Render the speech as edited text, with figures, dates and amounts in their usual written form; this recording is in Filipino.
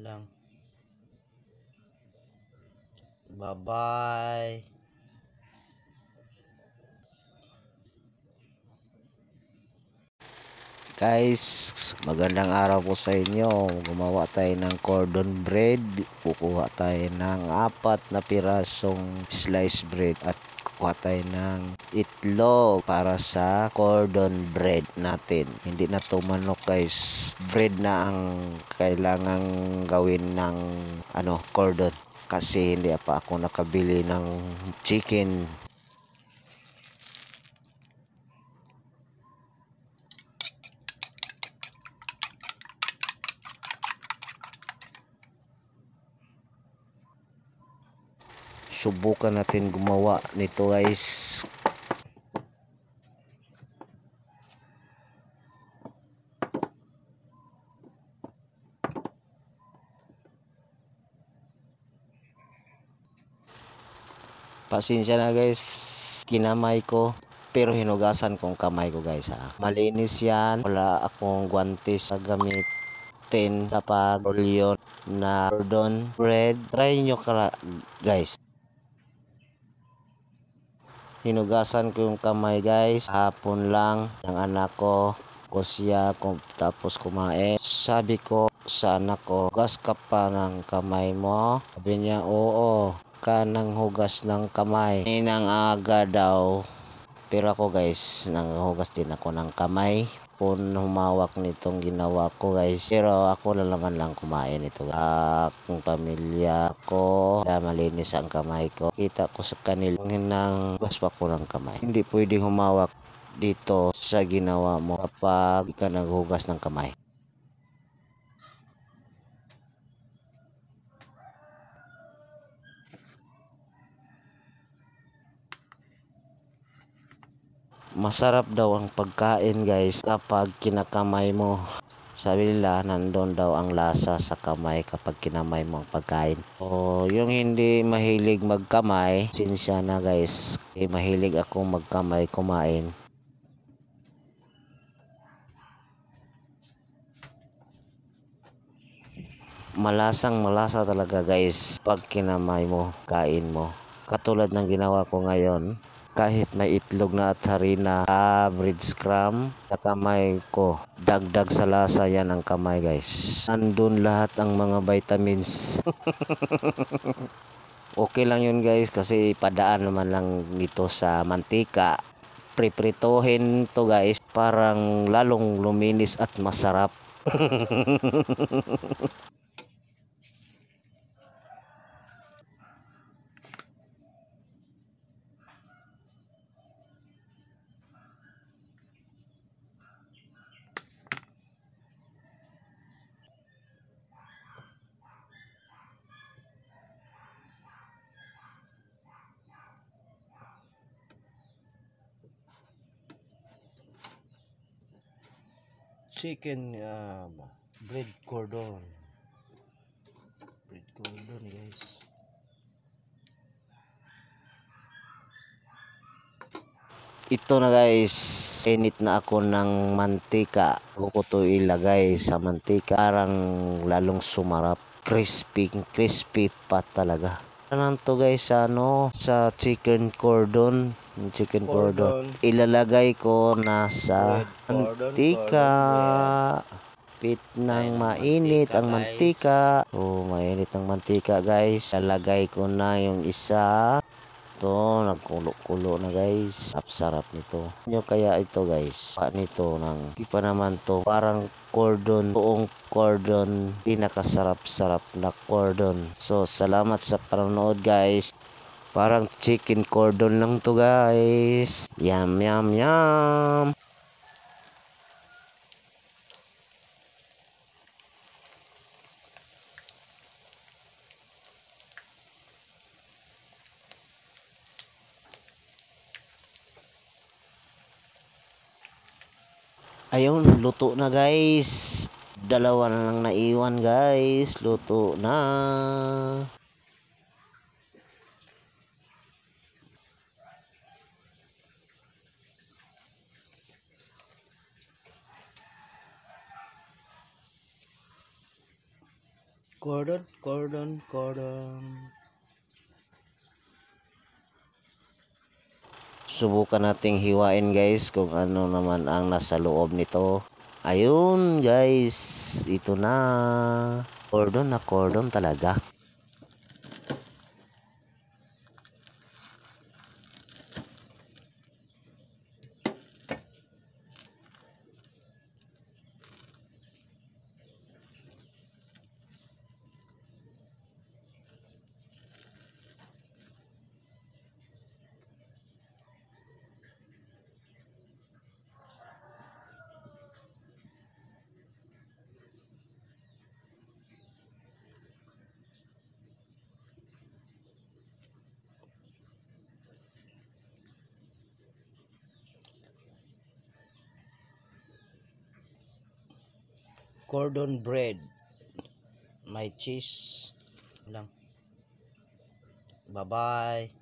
lang. Bye-bye. Guys, magandang araw po sa inyo. Gumawa tayo ng cordon bread. Kukuha tayo ng 4 na pirasong sliced bread at kukuha tayo ng itlog para sa cordon bread natin. Hindi na to manok guys. Bread na ang kailangang gawin ng cordon. Kasi hindi pa ako nakabili ng chicken. Subukan natin gumawa nito guys. Pasensya na guys, kinamay ko pero hinugasan kong kamay ko guys ha. Malinis yan, wala akong guwantes sa gamitin sa pag-rolyo na cordon bread. Try nyo guys. Hinugasan ko yung kamay guys. Hapon lang ng anak ko siya tapos kumain. Sabi ko sa anak ko, hugas ka pa ng kamay mo? Sabi niya, oo, ka ng hugas ng kamay. Ninang aga daw. Pero ako guys, nanghugas din ako ng kamay. Kung humawak nitong ginawa ko guys. Pero ako naman lang kumain ito. Akong pamilya ko, malinis ang kamay ko. Kita ko sa kanila nang hugas pa ko ng kamay. Hindi pwedeng humawak dito sa ginawa mo kapag ka naghugas ng kamay. Masarap daw ang pagkain guys kapag kinakamay mo. Sabi nila nandun daw ang lasa sa kamay kapag kinamay mo ang pagkain. O yung hindi mahilig magkamay, sinsya na guys. Mahilig akong magkamay kumain. Malasa talaga guys pag kinamay mo, kain mo. Katulad ng ginawa ko ngayon. Kahit may itlog na at harina, breadcrumb sa kamay ko. Dagdag sa lasa yan ang kamay guys. Andun lahat ang mga vitamins. Okay lang yun guys kasi padaan naman lang nito sa mantika. Pripritohin to guys. Parang lalong luminis at masarap. Chicken bread cordon guys. Ito na guys, init na ako ng mantika. Ako ko to ilagay sa mantika, parang lalong sumarap. Crispy pa talaga. Ano to guys, sa chicken cordon. Ilalagay ko nasa mantika. Pit ng mainit ang mantika. Mainit ang mantika guys. Lalagay ko na yung isa. Ito, nagkulo-kulo na guys. Sarap nito. Nyo kaya ito guys. Nito nang ipa naman to. Parang cordon. Buong cordon. Pinakasarap-sarap na cordon. So, salamat sa panonood guys. Parang chicken cordon lang to guys. Yum, yum, yum. Ayun, luto na guys. Dalawa na lang naiwan guys. Luto na. Cordon, cordon, cordon. Subukan nating hiwain guys kung ano naman ang nasa loob nito. Ayun guys, ito na. Cordon na cordon talaga. Cordon bread. May cheese lang. Bye-bye.